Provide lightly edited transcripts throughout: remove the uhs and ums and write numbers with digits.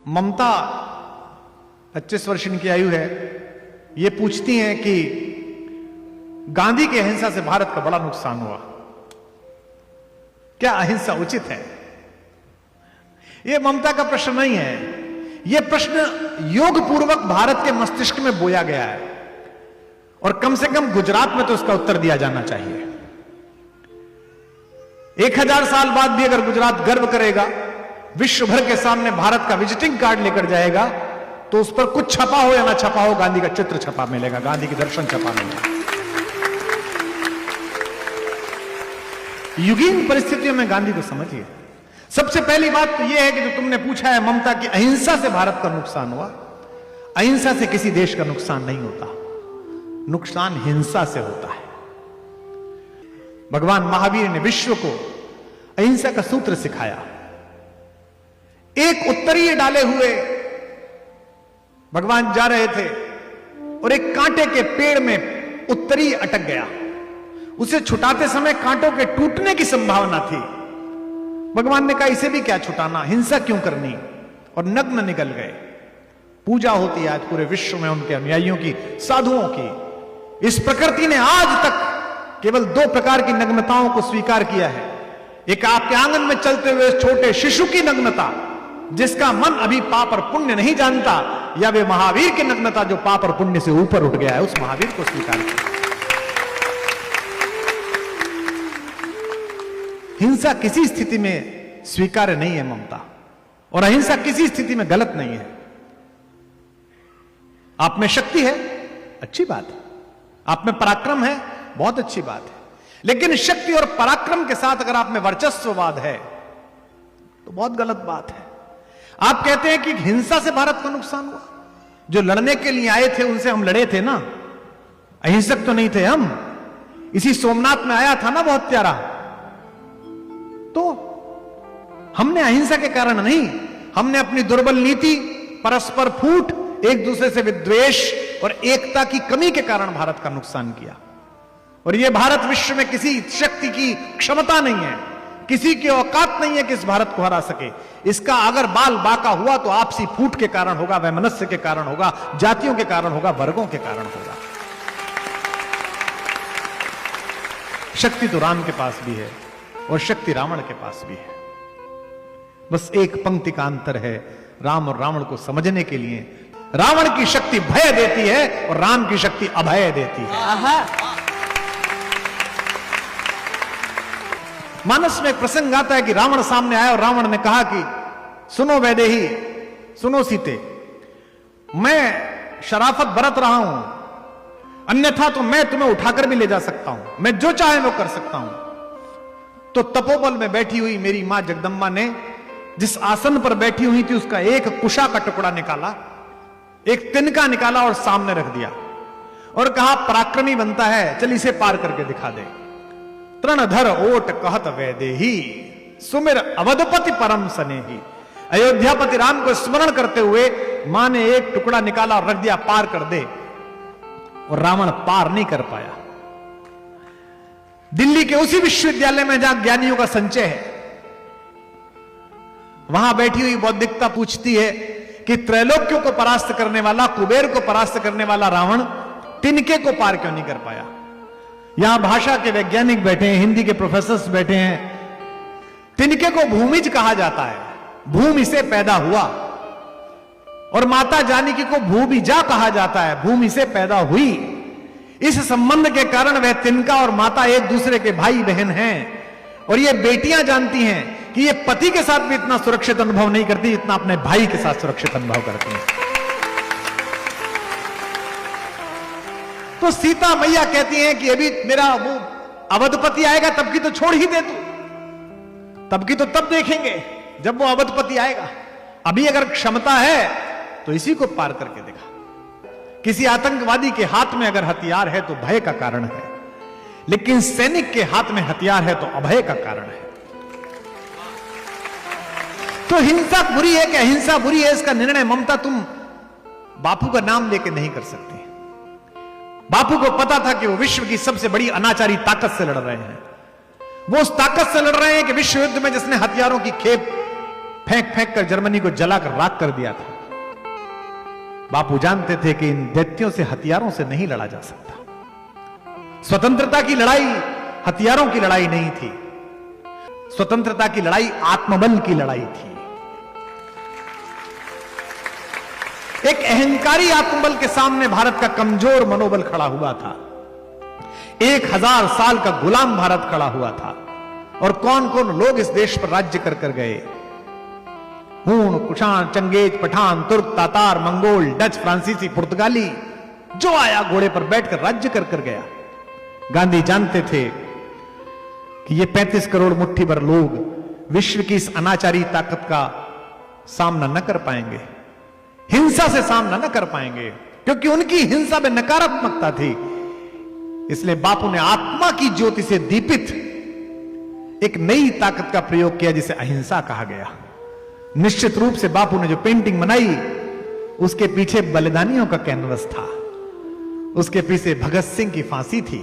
ममता 25 वर्ष इनकी आयु है, ये पूछती हैं कि गांधी की अहिंसा से भारत का बड़ा नुकसान हुआ, क्या अहिंसा उचित है? यह ममता का प्रश्न नहीं है, यह प्रश्न योगपूर्वक भारत के मस्तिष्क में बोया गया है और कम से कम गुजरात में तो इसका उत्तर दिया जाना चाहिए। 1000 साल बाद भी अगर गुजरात गर्व करेगा, विश्व भर के सामने भारत का विजिटिंग कार्ड लेकर जाएगा, तो उस पर कुछ छपा हो या ना छपा हो, गांधी का चित्र छपा मिलेगा, गांधी की दर्शन छपा मिलेगा। युगीन परिस्थितियों में गांधी को समझिए। सबसे पहली बात तो यह है कि जो तुमने पूछा है ममता की अहिंसा से भारत का नुकसान हुआ, अहिंसा से किसी देश का नुकसान नहीं होता, नुकसान हिंसा से होता है। भगवान महावीर ने विश्व को अहिंसा का सूत्र सिखाया। एक उत्तरीय डाले हुए भगवान जा रहे थे और एक कांटे के पेड़ में उत्तरीय अटक गया। उसे छुटाते समय कांटों के टूटने की संभावना थी। भगवान ने कहा इसे भी क्या छुटाना, हिंसा क्यों करनी, और नग्न निकल गए। पूजा होती है आज पूरे विश्व में उनके अनुयायियों की, साधुओं की। इस प्रकृति ने आज तक केवल 2 प्रकार की नग्नताओं को स्वीकार किया है। एक आपके आंगन में चलते हुए छोटे शिशु की नग्नता, जिसका मन अभी पाप और पुण्य नहीं जानता, या वे महावीर की नग्नता जो पाप और पुण्य से ऊपर उठ गया है, उस महावीर को स्वीकार किया। हिंसा किसी स्थिति में स्वीकार्य नहीं है ममता, और अहिंसा किसी स्थिति में गलत नहीं है। आप में शक्ति है, अच्छी बात है। आप में पराक्रम है, बहुत अच्छी बात है। लेकिन शक्ति और पराक्रम के साथ अगर आप में वर्चस्ववाद है तो बहुत गलत बात है। आप कहते हैं कि हिंसा से भारत को नुकसान हुआ, जो लड़ने के लिए आए थे उनसे हम लड़े थे ना, अहिंसक तो नहीं थे हम। इसी सोमनाथ में आया था ना बहुत प्यारा, तो हमने अहिंसा के कारण नहीं, हमने अपनी दुर्बल नीति, परस्पर फूट, एक दूसरे से विद्वेष और एकता की कमी के कारण भारत का नुकसान किया। और यह भारत विश्व में किसी शक्ति की क्षमता नहीं है, किसी की औकात नहीं है कि इस भारत को हरा सके। इसका अगर बाल बाका हुआ तो आपसी फूट के कारण होगा, वैमनस्य के कारण होगा, जातियों के कारण होगा, वर्गों के कारण होगा। शक्ति तो राम के पास भी है और शक्ति रावण के पास भी है। बस एक पंक्ति का अंतर है, राम और रावण को समझने के लिए रावण की शक्ति भय देती है और राम की शक्ति अभय देती है। मानस में एक प्रसंग आता है कि रावण सामने आया और रावण ने कहा कि सुनो वैदेही, सुनो सीते, मैं शराफत बरत रहा हूं, अन्यथा तो मैं तुम्हें उठाकर भी ले जा सकता हूं, मैं जो चाहे वो कर सकता हूं। तो तपोबल में बैठी हुई मेरी मां जगदंबा ने जिस आसन पर बैठी हुई थी उसका एक कुशा का टुकड़ा निकाला, एक तिनका निकाला और सामने रख दिया और कहा पराक्रमी बनता है, चल इसे पार करके दिखा दे। तृणधर ओट कहत वैदेही, सुमिर अवधपति परम सनेही। अयोध्यापति राम को स्मरण करते हुए मां ने एक टुकड़ा निकाला और रख दिया, पार कर दे, और रावण पार नहीं कर पाया। दिल्ली के उसी विश्वविद्यालय में जहां ज्ञानियों का संचय है, वहां बैठी हुई बौद्धिकता पूछती है कि त्रैलोक्यों को परास्त करने वाला, कुबेर को परास्त करने वाला रावण तिनके को पार क्यों नहीं कर पाया। यहां भाषा के वैज्ञानिक बैठे हैं, हिंदी के प्रोफेसर्स बैठे हैं। तिनके को भूमिज कहा जाता है, भूमि से पैदा हुआ, और माता जानकी को भूमिजा कहा जाता है, भूमि से पैदा हुई। इस संबंध के कारण वह तिनका और माता एक दूसरे के भाई बहन हैं। और ये बेटियां जानती हैं कि ये पति के साथ भी इतना सुरक्षित अनुभव नहीं करती जितना अपने भाई के साथ सुरक्षित अनुभव करती हैं। तो सीता मैया कहती हैं कि अभी मेरा वो अवधपति आएगा तब की तो छोड़ ही दे तू, तब की तो तब देखेंगे जब वो अवधपति आएगा। अभी अगर क्षमता है तो इसी को पार करके दिखा। किसी आतंकवादी के हाथ में अगर हथियार है तो भय का कारण है, लेकिन सैनिक के हाथ में हथियार है तो अभय का कारण है। तो हिंसा बुरी है कि अहिंसा बुरी है, इसका निर्णय ममता तुम बापू का नाम लेके नहीं कर सकती। बापू को पता था कि वो विश्व की सबसे बड़ी अनाचारी ताकत से लड़ रहे हैं। वो उस ताकत से लड़ रहे हैं कि विश्व युद्ध में जिसने हथियारों की खेप फेंक फेंक कर जर्मनी को जलाकर राख कर दिया था। बापू जानते थे कि इन दैत्यों से, हथियारों से नहीं लड़ा जा सकता। स्वतंत्रता की लड़ाई हथियारों की लड़ाई नहीं थी, स्वतंत्रता की लड़ाई आत्मबल की लड़ाई थी। एक अहंकारी आत्मबल के सामने भारत का कमजोर मनोबल खड़ा हुआ था। 1000 साल का गुलाम भारत खड़ा हुआ था। और कौन कौन लोग इस देश पर राज्य कर कर गए? हूण, कुषाण, चंगेज, पठान, तुर्क, तातार, मंगोल, डच, फ्रांसीसी, पुर्तगाली, जो आया घोड़े पर बैठकर राज्य कर कर गया। गांधी जानते थे कि ये 35 करोड़ मुट्ठी भर लोग विश्व की इस अनाचारी ताकत का सामना न कर पाएंगे, हिंसा से सामना न कर पाएंगे, क्योंकि उनकी हिंसा में नकारात्मकता थी। इसलिए बापू ने आत्मा की ज्योति से दीपित एक नई ताकत का प्रयोग किया जिसे अहिंसा कहा गया। निश्चित रूप से बापू ने जो पेंटिंग बनाई उसके पीछे बलिदानियों का कैनवस था, उसके पीछे भगत सिंह की फांसी थी,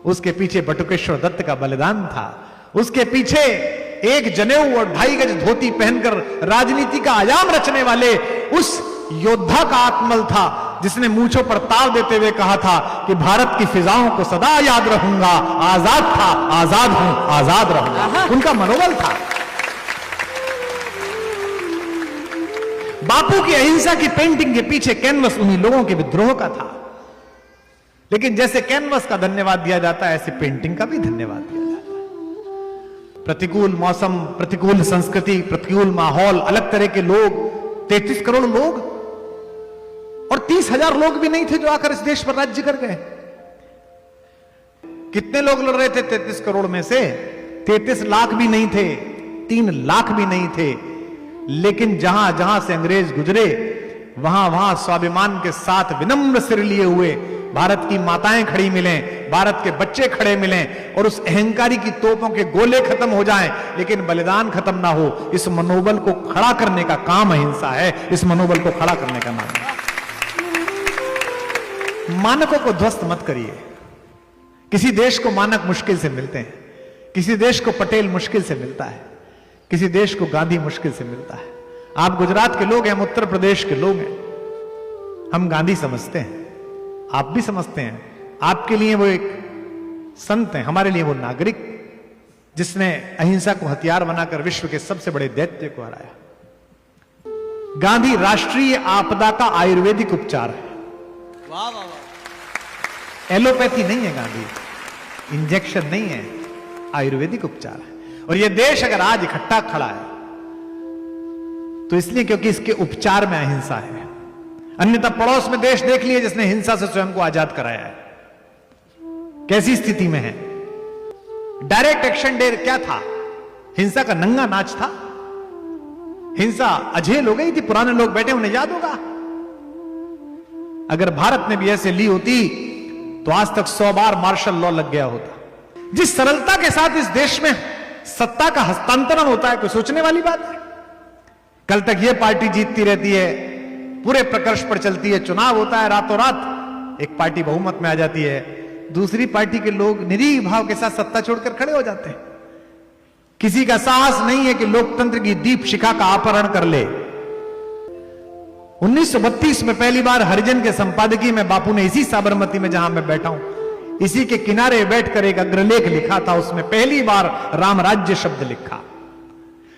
उसके पीछे बटुकेश्वर दत्त का बलिदान था, उसके पीछे एक जनेऊ और 2.5 गज धोती पहनकर राजनीति का आयाम रचने वाले उस योद्धा का आत्मबल था जिसने मूंछों पर ताल देते हुए कहा था कि भारत की फिजाओं को सदा याद रहूंगा, आजाद था, आजाद हूं, आजाद रहूंगा। उनका मनोबल था। बापू की अहिंसा की पेंटिंग के पीछे कैनवस उन्हीं लोगों के विद्रोह का था। लेकिन जैसे कैनवस का धन्यवाद दिया जाता है, ऐसे पेंटिंग का भी धन्यवाद दिया जाता है। प्रतिकूल मौसम, प्रतिकूल संस्कृति, प्रतिकूल माहौल, अलग तरह के लोग, 33 करोड़ लोग, और 30,000 लोग भी नहीं थे जो आकर इस देश पर राज्य कर गए। कितने लोग लड़ रहे थे 33 करोड़ में से? 33 लाख भी नहीं थे, 3 लाख भी नहीं थे। लेकिन जहां जहां से अंग्रेज गुजरे वहां वहां स्वाभिमान के साथ विनम्र सिर लिए हुए भारत की माताएं खड़ी मिलें, भारत के बच्चे खड़े मिलें, और उस अहंकारी की तोपों के गोले खत्म हो जाएं लेकिन बलिदान खत्म ना हो। इस मनोबल को खड़ा करने का काम अहिंसा है, इस मनोबल को खड़ा करने का नाम है। मानकों को ध्वस्त मत करिए। किसी देश को मानक मुश्किल से मिलते हैं, किसी देश को पटेल मुश्किल से मिलता है, किसी देश को गांधी मुश्किल से मिलता है। आप गुजरात के लोग हैं, हम उत्तर प्रदेश के लोग हैं, हम गांधी समझते हैं, आप भी समझते हैं। आपके लिए वो एक संत हैं, हमारे लिए वो नागरिक जिसने अहिंसा को हथियार बनाकर विश्व के सबसे बड़े दैत्य को हराया। गांधी राष्ट्रीय आपदा का आयुर्वेदिक उपचार है। वाह वाह वाह। एलोपैथी नहीं है गांधी, इंजेक्शन नहीं है, आयुर्वेदिक उपचार है। और यह देश अगर आज इकट्ठा खड़ा है तो इसलिए क्योंकि इसके उपचार में अहिंसा है। अन्यथा पड़ोस में देश देख लिए जिसने हिंसा से स्वयं को आजाद कराया है, कैसी स्थिति में है। डायरेक्ट एक्शन डे क्या था? हिंसा का नंगा नाच था। हिंसा अझेल हो गई थी, पुराने लोग बैठे उन्हें याद होगा। अगर भारत ने भी ऐसे ली होती तो आज तक 100 बार मार्शल लॉ लग गया होता। जिस सरलता के साथ इस देश में सत्ता का हस्तांतरण होता है, कोई सोचने वाली बात है? कल तक यह पार्टी जीतती रहती है, पूरे प्रकर्ष पर चलती है, चुनाव होता है, रातों रात एक पार्टी बहुमत में आ जाती है, दूसरी पार्टी के लोग निरीह भाव के साथ सत्ता छोड़कर खड़े हो जाते हैं। किसी का साहस नहीं है कि लोकतंत्र की दीप शिखा का अपहरण कर ले। 1932 में पहली बार हरिजन के संपादकीय में बापू ने इसी साबरमती में जहां मैं बैठा हूं, इसी के किनारे बैठकर एक अग्रलेख लिखा था। उसमें पहली बार राम राज्य शब्द लिखा।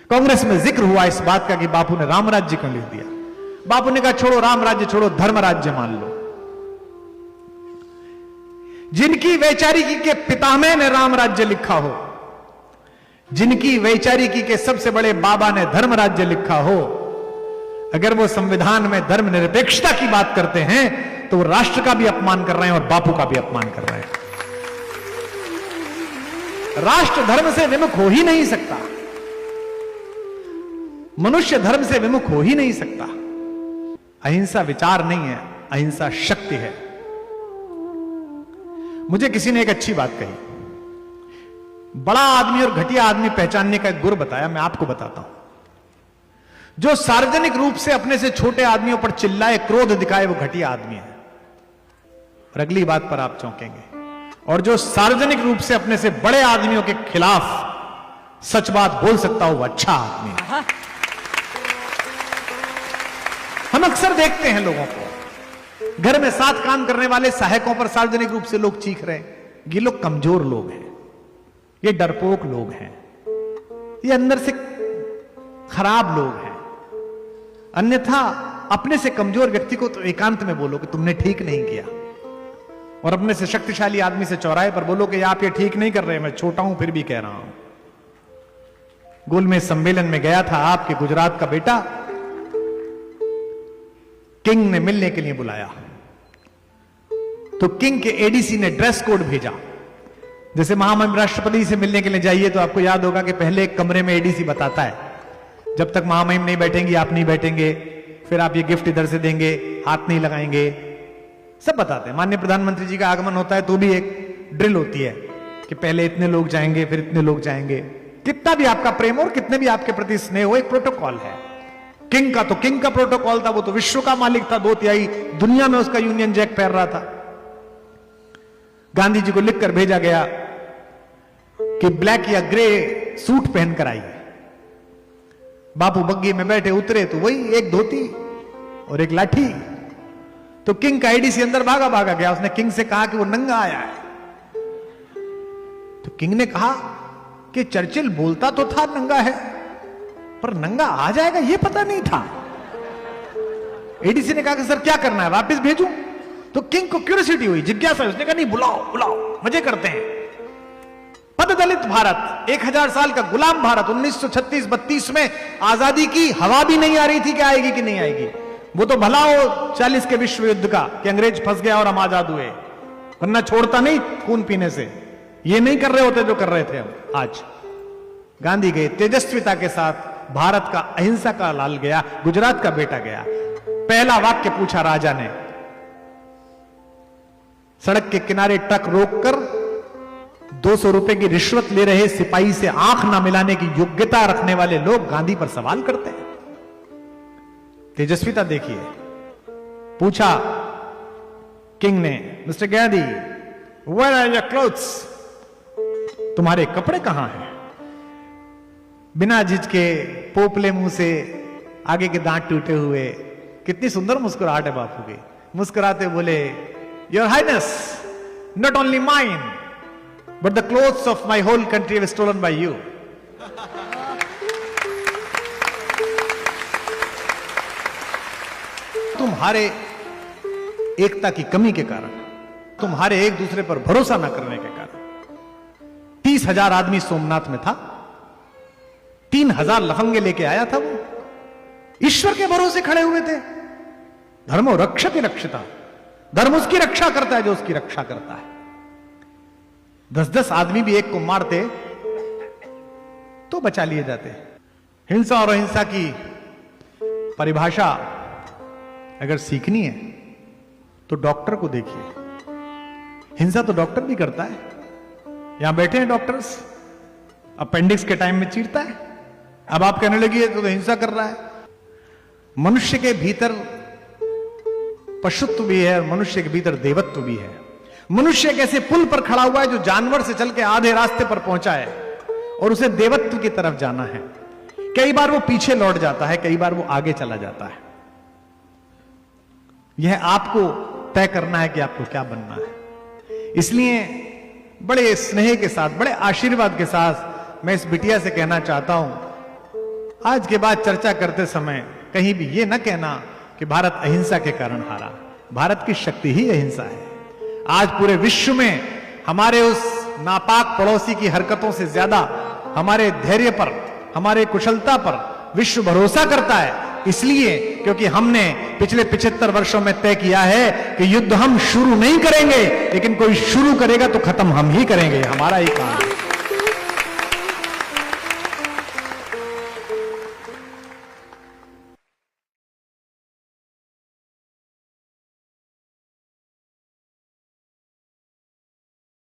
कांग्रेस में जिक्र हुआ इस बात का कि बापू ने राम राज्य क्यों लिख दिया। बापू ने कहा छोड़ो राम राज्य, छोड़ो धर्म राज्य मान लो। जिनकी वैचारिकी के पितामह ने राम राज्य लिखा हो, जिनकी वैचारिकी के सबसे बड़े बाबा ने धर्म राज्य लिखा हो, अगर वो संविधान में धर्मनिरपेक्षता की बात करते हैं तो वो राष्ट्र का भी अपमान कर रहे हैं और बापू का भी अपमान कर रहे हैं। राष्ट्र धर्म से विमुख हो ही नहीं सकता, मनुष्य धर्म से विमुख हो ही नहीं सकता। अहिंसा विचार नहीं है, अहिंसा शक्ति है। मुझे किसी ने एक अच्छी बात कही, बड़ा आदमी और घटिया आदमी पहचानने का एक गुर बताया, मैं आपको बताता हूं। जो सार्वजनिक रूप से अपने से छोटे आदमियों पर चिल्लाए, क्रोध दिखाए, वो घटिया आदमी है और अगली बात पर आप चौंकेंगे। और जो सार्वजनिक रूप से अपने से बड़े आदमियों के खिलाफ सच बात बोल सकता हो, वो अच्छा आदमी है। हम अक्सर देखते हैं लोगों को, घर में साथ काम करने वाले सहायकों पर सार्वजनिक रूप से लोग चीख रहे हैं। ये लोग कमजोर लोग हैं, ये डरपोक लोग हैं, ये अंदर से खराब लोग हैं। अन्यथा अपने से कमजोर व्यक्ति को तो एकांत में बोलो कि तुमने ठीक नहीं किया, और अपने से शक्तिशाली आदमी से चौराहे पर बोलो कि आप ये ठीक नहीं कर रहे, मैं छोटा हूं फिर भी कह रहा हूं। गोलमेज सम्मेलन में गया था आपके गुजरात का बेटा, किंग ने मिलने के लिए बुलाया, तो किंग के एडीसी ने ड्रेस कोड भेजा। जैसे महामहिम राष्ट्रपति से मिलने के लिए जाइए तो आपको याद होगा कि पहले एक कमरे में एडीसी बताता है, जब तक महामहिम नहीं बैठेंगी आप नहीं बैठेंगे, फिर आप ये गिफ्ट इधर से देंगे, हाथ नहीं लगाएंगे, सब बताते हैं। माननीय प्रधानमंत्री जी का आगमन होता है तो भी एक ड्रिल होती है कि पहले इतने लोग जाएंगे फिर इतने लोग जाएंगे। कितना भी आपका प्रेम और कितने भी आपके प्रति स्नेह हो, एक प्रोटोकॉल है। किंग का तो किंग का प्रोटोकॉल था, वो तो विश्व का मालिक था, 2/3 दुनिया में उसका यूनियन जैक पहन रहा था। गांधी जी को लिखकर भेजा गया कि ब्लैक या ग्रे सूट पहनकर आइए। बापू बग्गी में बैठे उतरे तो वही एक धोती और एक लाठी। तो किंग का एडीसी अंदर भागा भागा गया, उसने किंग से कहा कि वो नंगा आया है। तो किंग ने कहा कि चर्चिल बोलता तो था नंगा है, पर नंगा आ जाएगा ये पता नहीं था। एडीसी ने कहा कि सर क्या करना है, वापस भेजूं? तो किंग को क्यूरियोसिटी हुई, जिज्ञासा, उसने कहा नहीं बुलाओ बुलाओ, मजे करते हैं। पददलित भारत, 1000 साल का गुलाम भारत, 1936-32 में आजादी की हवा भी नहीं आ रही थी कि आएगी कि नहीं आएगी। वो तो भला हो 40 के विश्व युद्ध का कि अंग्रेज फंस गया और हम आजाद हुए, वरना छोड़ता नहीं खून पीने से। ये नहीं कर रहे होते जो कर रहे थे हम आज। गांधी गए तेजस्विता के साथ, भारत का अहिंसा का लाल गया, गुजरात का बेटा गया। पहला वाक्य पूछा राजा ने, सड़क के किनारे ट्रक रोककर 200 रुपए की रिश्वत ले रहे सिपाही से आंख ना मिलाने की योग्यता रखने वाले लोग गांधी पर सवाल करते हैं। तेजस्विता देखिए, पूछा किंग ने, Mister Gandhi, where are your clothes? तुम्हारे कपड़े कहां हैं? बिना झिझके, पोपले मुंह से, आगे के दांत टूटे हुए, कितनी सुंदर मुस्कुराहट है बापू की। मुस्कुराते बोले, your highness, not only mine but the clothes of my whole country were stolen by you. तुम्हारे एकता की कमी के कारण, तुम्हारे एक दूसरे पर भरोसा न करने के कारण 30,000 आदमी सोमनाथ में था, 3,000 लफंगे लेके आया था वो। ईश्वर के भरोसे खड़े हुए थे। धर्मो रक्षति रक्षिता, धर्म उसकी रक्षा करता है जो उसकी रक्षा करता है। 10-10 आदमी भी एक को मारते तो बचा लिए जाते। हिंसा और अहिंसा की परिभाषा अगर सीखनी है तो डॉक्टर को देखिए। हिंसा तो डॉक्टर भी करता है। यहां बैठे हैं डॉक्टर्स, अपेंडिक्स के टाइम में चीरता है, अब आप कहने लगी तो हिंसा कर रहा है। मनुष्य के भीतर पशुत्व भी है, मनुष्य के भीतर देवत्व भी है। मनुष्य एक ऐसे पुल पर खड़ा हुआ है जो जानवर से चल के आधे रास्ते पर पहुंचा है और उसे देवत्व की तरफ जाना है। कई बार वो पीछे लौट जाता है, कई बार वो आगे चला जाता है। यह आपको तय करना है कि आपको क्या बनना है। इसलिए बड़े स्नेह के साथ, बड़े आशीर्वाद के साथ मैं इस बिटिया से कहना चाहता हूं, आज के बाद चर्चा करते समय कहीं भी यह ना कहना कि भारत अहिंसा के कारण हारा। भारत की शक्ति ही अहिंसा है। आज पूरे विश्व में हमारे उस नापाक पड़ोसी की हरकतों से ज्यादा हमारे धैर्य पर, हमारे कुशलता पर विश्व भरोसा करता है। इसलिए क्योंकि हमने पिछले 75 वर्षों में तय किया है कि युद्ध हम शुरू नहीं करेंगे, लेकिन कोई शुरू करेगा तो खत्म हम ही करेंगे। हमारा ही काम है।